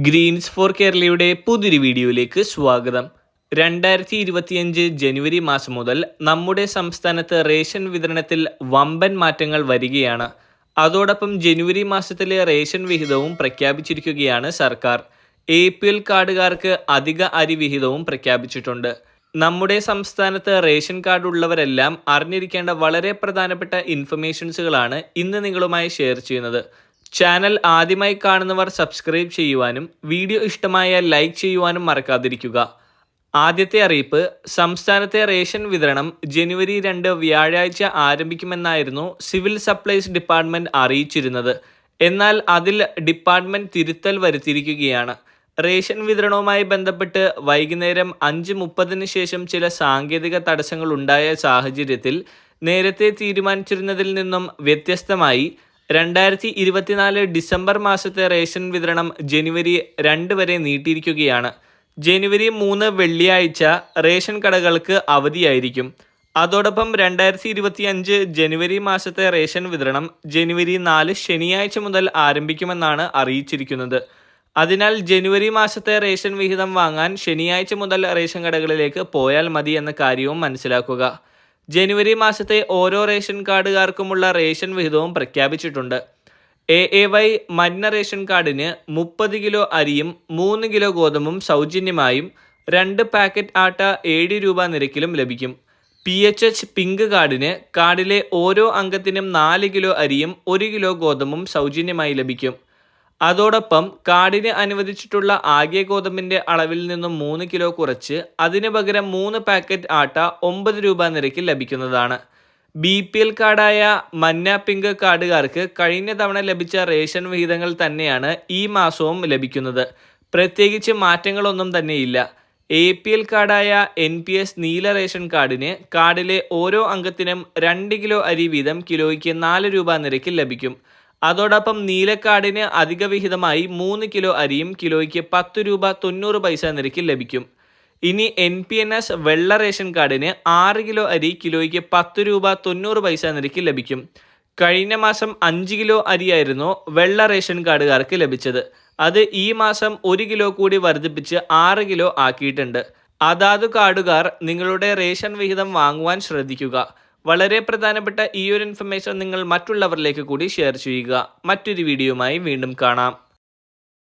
Green's four കേരളയുടെ പുതിയൊരു വീഡിയോയിലേക്ക് സ്വാഗതം. 2025 ജനുവരി മാസം മുതൽ നമ്മുടെ സംസ്ഥാനത്ത് റേഷൻ വിതരണത്തിൽ വമ്പൻ മാറ്റങ്ങൾ വരികയാണ്. അതോടൊപ്പം ജനുവരി മാസത്തിലെ റേഷൻ വിഹിതവും പ്രഖ്യാപിച്ചിരിക്കുകയാണ് സർക്കാർ. APL കാർഡുകാർക്ക് അധിക അരി വിഹിതവും പ്രഖ്യാപിച്ചിട്ടുണ്ട്. നമ്മുടെ സംസ്ഥാനത്ത് റേഷൻ കാർഡ് ഉള്ളവരെല്ലാം അറിഞ്ഞിരിക്കേണ്ട വളരെ പ്രധാനപ്പെട്ട ഇൻഫർമേഷൻസുകളാണ് ഇന്ന് നിങ്ങളുമായി ഷെയർ ചെയ്യുന്നത്. ചാനൽ ആദ്യമായി കാണുന്നവർ സബ്സ്ക്രൈബ് ചെയ്യുവാനും വീഡിയോ ഇഷ്ടമായാൽ ലൈക്ക് ചെയ്യുവാനും മറക്കാതിരിക്കുക. ആദ്യത്തെ അറിയിപ്പ്, സംസ്ഥാനത്തെ റേഷൻ വിതരണം ജനുവരി 2 വ്യാഴാഴ്ച ആരംഭിക്കുമെന്നായിരുന്നു സിവിൽ സപ്ലൈസ് ഡിപ്പാർട്ട്മെന്റ് അറിയിച്ചിരുന്നത്. എന്നാൽ അതിൽ ഡിപ്പാർട്ട്മെന്റ് തിരുത്തൽ വരുത്തിയിരിക്കുകയാണ്. റേഷൻ വിതരണവുമായി ബന്ധപ്പെട്ട് വൈകുന്നേരം 5:30 ശേഷം ചില സാങ്കേതിക തടസ്സങ്ങൾ ഉണ്ടായ സാഹചര്യത്തിൽ നേരത്തെ തീരുമാനിച്ചിരുന്നതിൽ നിന്നും വ്യത്യസ്തമായി 2024 ഡിസംബർ മാസത്തെ റേഷൻ വിതരണം ജനുവരി 2 വരെ നീട്ടിയിരിക്കുകയാണ്. ജനുവരി 3 വെള്ളിയാഴ്ച റേഷൻ കടകൾക്ക് അവധിയായിരിക്കും. അതോടൊപ്പം 2025 ജനുവരി മാസത്തെ റേഷൻ വിതരണം ജനുവരി 4 ശനിയാഴ്ച മുതൽ ആരംഭിക്കുമെന്നാണ് അറിയിച്ചിരിക്കുന്നത്. അതിനാൽ ജനുവരി മാസത്തെ റേഷൻ വിഹിതം വാങ്ങാൻ ശനിയാഴ്ച മുതൽ റേഷൻ കടകളിലേക്ക് പോയാൽ മതി എന്ന കാര്യവും മനസ്സിലാക്കുക. ജനുവരി മാസത്തെ ഓരോ റേഷൻ കാർഡുകാർക്കുമുള്ള റേഷൻ വിഹിതവും പ്രഖ്യാപിച്ചിട്ടുണ്ട്. AAY മഞ്ഞ റേഷൻ കാർഡിന് 30 കിലോ അരിയും 3 കിലോ ഗോതമ്പും സൗജന്യമായും 2 പാക്കറ്റ് ആട്ട 7 രൂപ നിരക്കിലും ലഭിക്കും. PHH പിങ്ക് കാർഡിന് കാർഡിലെ ഓരോ അംഗത്തിനും 4 കിലോ അരിയും 1 കിലോ ഗോതമ്പും സൗജന്യമായി ലഭിക്കും. അതോടൊപ്പം കാർഡിന് അനുവദിച്ചിട്ടുള്ള ആകെ ഗോതമ്പിന്റെ അളവിൽ നിന്നും 3 കിലോ കുറച്ച് അതിന് പകരം 3 പാക്കറ്റ് ആട്ട 9 രൂപ നിരക്കിൽ ലഭിക്കുന്നതാണ്. BPL കാർഡായ മഞ്ഞ പിങ്ക് കാർഡുകാർക്ക് കഴിഞ്ഞ തവണ ലഭിച്ച റേഷൻ വിഹിതങ്ങൾ തന്നെയാണ് ഈ മാസവും ലഭിക്കുന്നത്. പ്രത്യേകിച്ച് മാറ്റങ്ങളൊന്നും തന്നെയില്ല. APL കാർഡായ NPS നീല റേഷൻ കാർഡിന് കാർഡിലെ ഓരോ അംഗത്തിനും 2 കിലോ അരി വീതം കിലോയ്ക്ക് 4 രൂപ നിരക്കിൽ ലഭിക്കും. അതോടൊപ്പം നീലക്കാർഡിന് അധിക വിഹിതമായി 3 കിലോ അരിയും കിലോയ്ക്ക് 10 രൂപ 90 പൈസ നിരക്കിൽ ലഭിക്കും. ഇനി NPNS വെള്ള റേഷൻ കാർഡിന് 6 കിലോ അരി കിലോയ്ക്ക് 10 രൂപ 90 പൈസ നിരക്കിൽ ലഭിക്കും. കഴിഞ്ഞ മാസം 5 കിലോ അരിയായിരുന്നു വെള്ള റേഷൻ കാർഡുകാർക്ക് ലഭിച്ചത്. അത് ഈ മാസം 1 കിലോ കൂടി വർദ്ധിപ്പിച്ച് 6 കിലോ ആക്കിയിട്ടുണ്ട്. അതാതു കാർഡുകാർ നിങ്ങളുടെ റേഷൻ വിഹിതം വാങ്ങുവാൻ ശ്രദ്ധിക്കുക. വളരെ പ്രധാനപ്പെട്ട ഈ ഒരു ഇൻഫർമേഷൻ നിങ്ങൾ മറ്റുള്ളവരിലേക്ക് കൂടി ഷെയർ ചെയ്യുക. മറ്റൊരു വീഡിയോയുമായി വീണ്ടും കാണാം.